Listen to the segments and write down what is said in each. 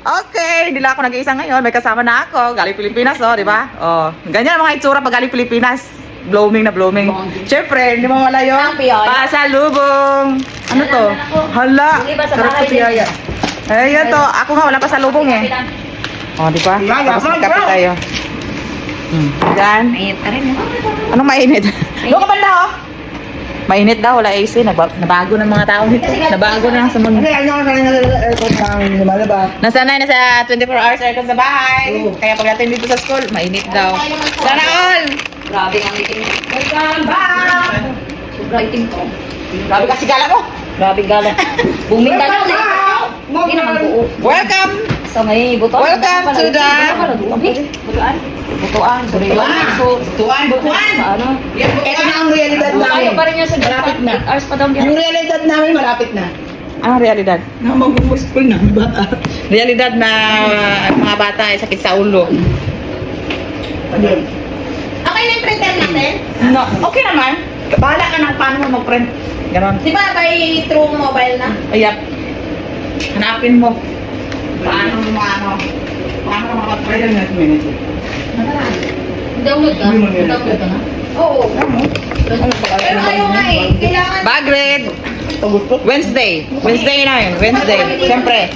Okay, hindi lang ako nag-iisa ngayon. May kasama na ako. Galing Pilipinas, oh, di ba? Oh, ganyan ang mga itsura pag galing Pilipinas. Blooming na blooming. Siyempre, hindi mo wala yung pasalubong. Ano to? Hala, sarap to si Yaya. Ayun to, ako nga wala pasalubong eh. Oh, di ba? Tapos magkape tayo. Yan. Mainit ka rin, Anong mainit? Doon ka banda, oh. Mainit daw, wala AC. Nabago ng mga tao dito. Nabago na sa mundo. Nasanay na sa 24 hours aircon sa bahay. Kaya pagdating dito sa school, mainit daw. Sana all! Grabe ang itim. Welcome back! Sobrang itim ko. Grabe kasi gala mo. Grabe gala. Booming gala. Hindi naman buo. Welcome! So may butuan. Welcome to the... Butuan. Butuan. Butuan! Ano? Ito na ang realidad Tayo namin. pa rin yung sa Malapit na. 8 hours pa daw Ang realidad namin, malapit na. Anong realidad? Na mag-school na, bata. Realidad na mga bata ay sakit sa ulo. Okay na yung printer natin? No, okay naman. Bahala ka ng paano mo mag-print. Ganon. Di ba by through mobile na? Ayap. Hanapin mo. Paano mo paano mo mag-print. Download ka? Download ka na? Oo. Pero ayaw nga eh. Kailangan... Bag read. Wednesday. Wednesday na yun. Wednesday. Siyempre.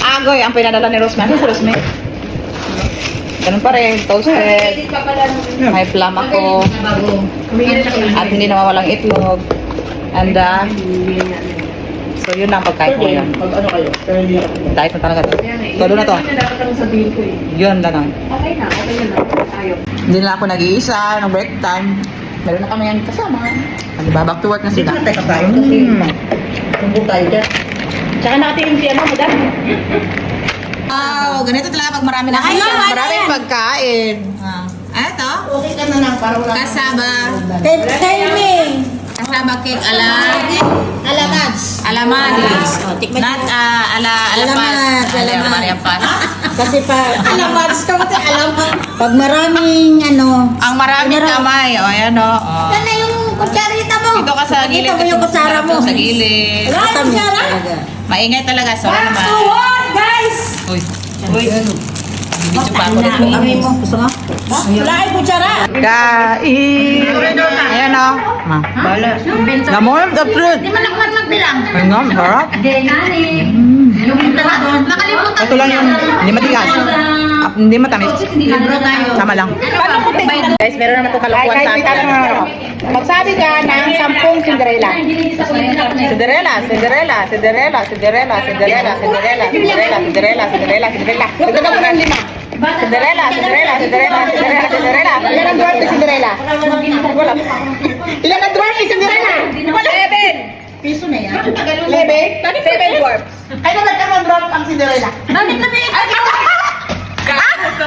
Agoy ang pinadala ni Rosman. Ano si Rosman? Ganun pa rin. Toasted. Edit pa pala. May plum ako. At hindi na mawalang itlog. And so yun lang pagkain ko yun. Pag ano kayo? Pero hindi ako. Diet na talaga to. Todo na to. Dapat ang sabihin ko eh. Yun lang. Okay na ayaw. Hindi na ako nag-iisa. Nung break time. Meron na kami yan kasama. Diba? Back to work na sila. Teka tayo kasi tumbong tayo dyan. Tsaka natin si ano mo dyan. Wow, ganito talaga pag marami na sila. Maraming pagkain. Eto. Okay ka na lang para wala. Kasaba. Timing. Kasaba cake ala Alamads. alamadis. Not alamas. Kasi pa alamads ka mati alamat. Pag maraming ano. Ang maraming kamay. O, ayan o. Yan na yung kutsarita mo. Dito ka sa gilid. Dito mo yung kutsara mo. Sa gilid. Wala yung kutsara. Maingay talaga. Sorry naman. Guys! Uy. Uy. Video pa ako dito. Amoy mo. Gusto mo? Wala yung kutsara. Kain. Ayan o. Ma. Namon the fruit. Di man ako magbilang. Ay nga, sarap. Nakalimutan. Ito lang yung hindi matigas. Hindi matamis. Tama lang. Guys, meron naman itong kalokohan sa akin. Magsabi ka ng 10 Cinderella. Cinderella, Cinderella, Cinderella, Cinderella, Cinderella, Cinderella, Cinderella, Cinderella, Cinderella, Cinderella. Ito na po ng 5. Cinderella, Cinderella, Cinderella, Cinderella, Cinderella. Ilan ang dwarf ni Cinderella? Wala. Ilan ang dwarf ni Cinderella? 11. Piso na yan. 11? 7 dwarfs. Ay, nagkaroon dwarf ang Cinderella.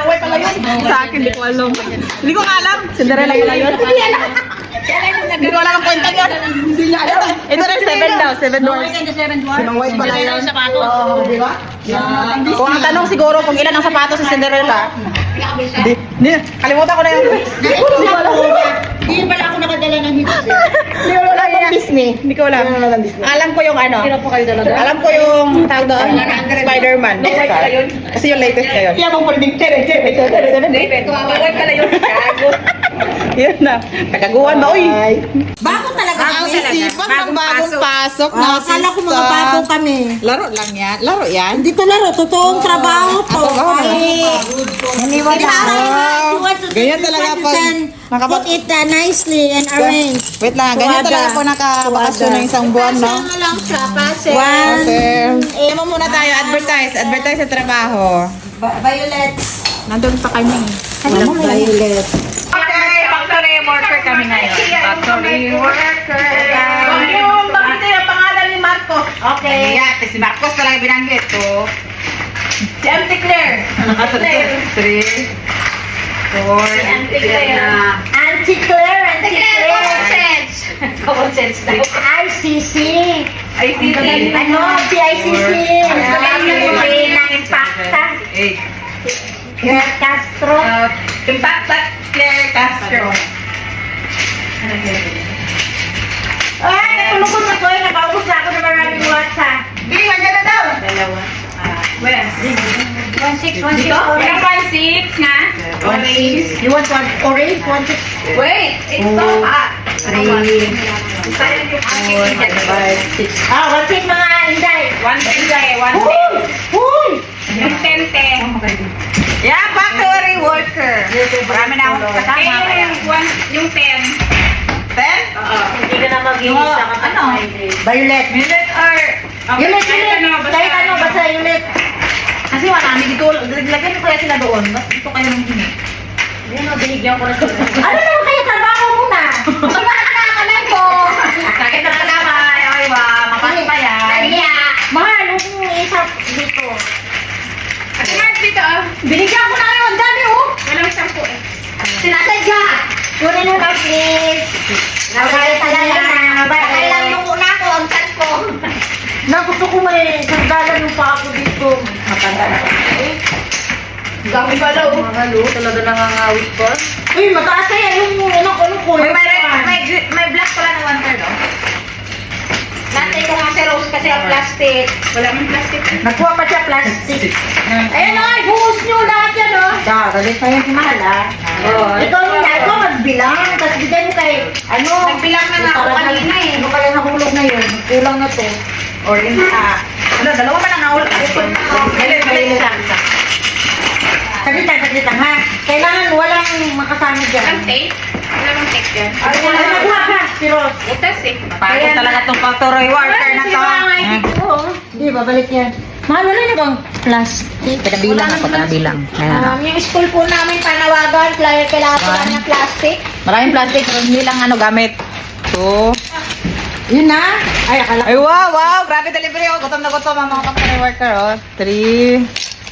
Wait pala yun. Sa akin, hindi ko alam. Hindi ko alam. Cinderella pala yun. Hindi alam. Hindi ko alam ang kwenta yun. Hindi niya alam. Ito na 7 daw. 7 dwarfs. Sinong white pala yun. Oo, di ba? Kung ang tanong siguro kung ilan ang sapatos sa Cinderella. Hindi. Kalimutan ko na yun. Hindi ko alam. Hindi pala ako nakadala ng hits. Hindi ko alam yung Disney. Hindi ko alam. Alam ko yung ano. Alam ko yung tawag doon. Spider-Man. Kasi yung latest na yun. Kaya mong pwedeng Kawaway pala yun. Yun na. Kagaguhan ba? Uy. bago talaga Ang sisipan ng bagong pasok na Akala ko mga bago kami. Laro lang yan. Laro yan. Hindi to laro, totoong trabaho to. Ay, naniwala. Ganyan talaga pag Put it nicely and arrange. Wait lang. Ganyan Tuwada. talaga po nakabakasyon ng isang buwan, no? Kasama lang siya, pase. Okay. Tama muna tayo. Advertise. Advertise sa trabaho. Violet. Nandun pa kami. Hello, Violet. Okay, factory worker kami ngayon. Factory worker. Bakit yung pangalan ni Marcos? Okay. Yeah, si Marcos talaga binanggit to. Si Auntie Claire. 3, 4, Auntie Claire. Auntie Claire. Common sense. Common sense daw. ICC. ICC. Ano? Si ICC. Ng Impacta. 8. Claire Castro. Impacta Claire Castro. Ay, natulog ko sa ko. Nakaubos na ako ng maraming WhatsApp. Hindi, maganda daw. 2. Where? 1-6, 1-6, Dito? orange. Yung pancit na? Orange. You want one orange? One six? Wait, it's so hot. 3, Sayang yung 4, 5, 6. Ah, 1-6 mga Inday. 110, 110. Uy! Yung 10. Yeah, factory worker. Marami na akong kasama. Yung 10. 10? Oo. Hindi ka na mag-iisa ka Ano? Violet. Violet or... Ulit, kahit ulit. ano, Kahit ano, basta ulit. Kasi wala namin dito. Lagyan ko kaya sila doon. Ba't dito kayo nang gini? Hindi mo, binigyan ko na sila. Ano naman kayo trabaho muna? Nakakalan ko. Sakit na naman. Ay, wa. Mapasok pa yan. Kaya, mahal, huwag mo isa dito. Ate Mark, dito oh. Binigyan ko na kayo, ang dami oh. Walang 10 eh. Sinasadya. Kunin mo na please. Nagkaya na. Kailan yung una ko, ang chat ko. Na, gusto ko may sandalan yung pa ako dito. Matanda na. Dami pala oh. Halo, talaga nangangawit ko. Uy, mataas kaya yung ano ko. May black pala na 1/3, oh. Nantay ko nga si Rose kasi ang plastic. Wala mang plastic. Nagkuha pa siya plastic. Ayun na, buhos nyo lahat yan oh. Galing kayo si Mahal, ah. Ikaw yung ikaw magbilang. Tapos bigay mo kay, ano. Nagbilang na nga ako kanina eh. Ano kaya nahulog na yun? Kulang na to. Or in, ano, dalawa pa lang nahulog. Galing. Saglit lang, ha? Kailangan walang makasama dyan. Walang tape? Wala mang tape yan. Ay, nagkuha ka, si Rose. Butas eh. Pagod talaga itong factory worker na to. Hindi, babalik yan. Mahal, wala na bang plastic? Pinabilang ako, pinabilang. Yung school po namin panawagan, kailangan po namin ng plastic. Maraming plastic, pero hindi lang ano gamit. So, yun na. Ay, akala ko. Ay, wow. Grabe delivery. Oh. Gutom na gutom ang mga factory worker. Oh. 3.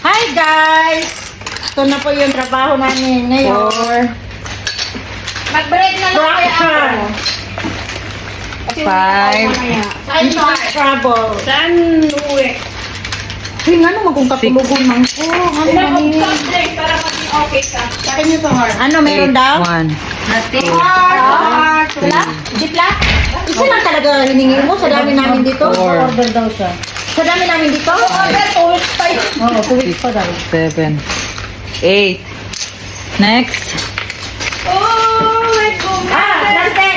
Hi, guys. Ito na po yung trabaho namin ngayon. 4. Mag-break na lang kaya ako. 5. Trouble. Saan uwi? Hey, nga naman kung katulugon man ko. Ano naman Subject para maging okay ka. Sa akin yung heart. Ano, meron daw? 1. Nothing. Heart. Wala? Dipla? Isa lang talaga hiningi mo. Sa dami namin dito. 4. Order daw siya. Sa dami namin dito. Order, 2 weeks pa yun. Oo, 2 weeks pa daw. 7, 8. Next. Oh my God. Nante.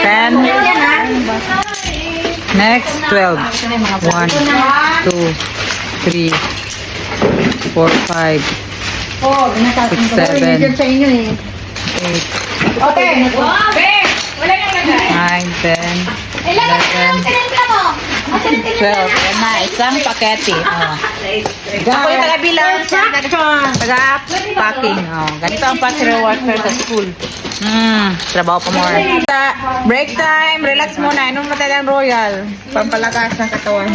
Ten. Yan ha. Next. 12. 1, 2, 3, 4, 5, Oo, binatasin ko. 6, 7. Medium sa inyo eh. 8, Okay. Be, wala nang lagay. 9, 10, Ilan ang tinitla mo? Ang tinitla 12. Yan na, isang pakete. Oh. Ako yung taga-bilang. Taga-packing. Oh. Ganito ang factory worker sa school. Trabaho pa more. Break time. Relax muna. Inom mo tayo ng Royal. Pampalakas ng katawan.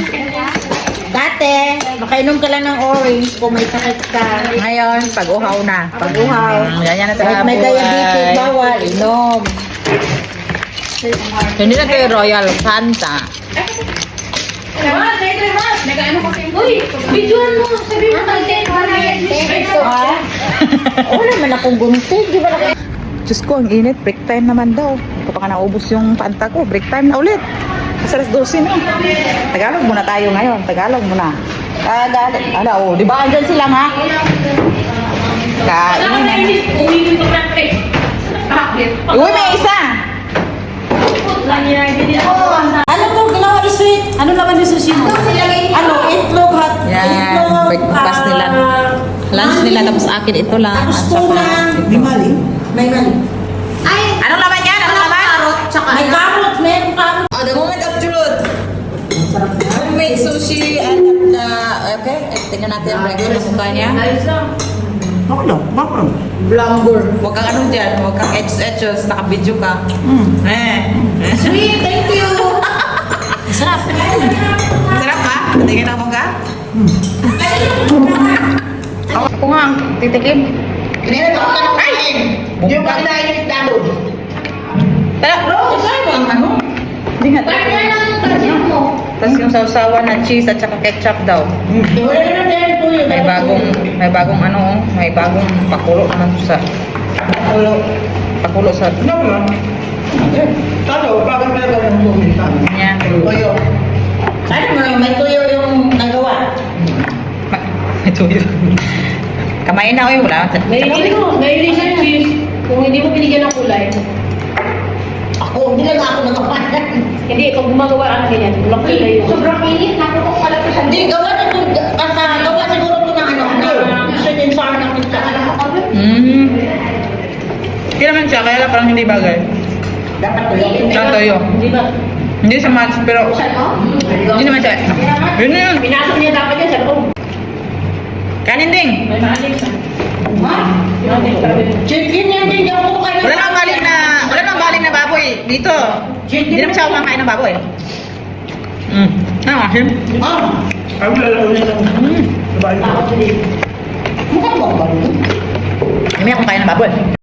Dati, makainom ka lang ng orange kung may sakit ka. Ngayon, pag-uhaw na. Pag-uhaw. Ganyan na Kahit talaga may diabetes, buhay. bawal. Inom. Hindi na tayo Royal Fanta. Nag-ano ko kayo? Uy, videoan mo. Sabi mo kay Ha? Wala man akong gumisig. Di ba na Diyos ko, ang init. Break time naman daw. Ito pa ka naubos yung Fanta ko. Break time na ulit. Kasi alas 12 na. Tagalog muna tayo ngayon. Tagalog muna. Tagalog. Ano, oh, di ba andyan sila, ma? Kain na. Uminom ko ng tape. Bakit? Uy, may isa! Ano to? Ginawa i-sweet? Ano naman yung sushi mo? Ano? Itlog hot? Yan. Itlog, Breakfast nila. Lunch nila. Tapos akin ito lang. Tapos At tuna. saka May mali? May mali. Ay, Anong laman yan? Anong laman? May carrot. May carrot. the moment of truth. Homemade sushi and okay, tingnan natin ang reaction ng mukha niya. Ako lang. Bakit? Huwag kang ano dyan, huwag kang etchos, naka-video ka. sweet, thank you. Sarap. Sarap ba? Tingnan ako ka? Ako nga, titikim. Hindi na ako na kain. Yung pagdahin yung dalo. Tara, bro, saan mo ang ano? Hindi nga. Partner lang yung budget mo. Tapos yung sausawan na cheese at saka ketchup daw. Wala na din po yun. May bagong ano, may bagong pakulo naman sa pakulo sa Ano ba? Talo, bakit meron ka ng tubig? yan. Tuyo. Ano mo, may tuyo yung nagawa. Tuyo. Kamain na ako wala. May cheese. Kung hindi mo binigyan ng kulay. Ako, hindi lang ako nakapanan. Hindi, kung gumagawa ka ganyan, walang kulay yun. Sobrang init, naku ko pala ko siya. Hindi, gawa na ito. Gawa siguro ko ng ano. Siya din sa akin sa Hindi naman siya, kaya lang parang hindi bagay. Dapat ko yun. Saan toyo? Hindi ba? Hindi sa match, pero hindi naman siya. Yun na yun. Pinasok niya dapat yan sa loob. Kanin ding. May maalis ha. Ha? Chicken yan din. Ako kayo. Wala nang galing na baboy dito. Hindi naman siya kumakain ng baboy. Ano asim? Mukhang ba ba? Hindi akong kain ng baboy.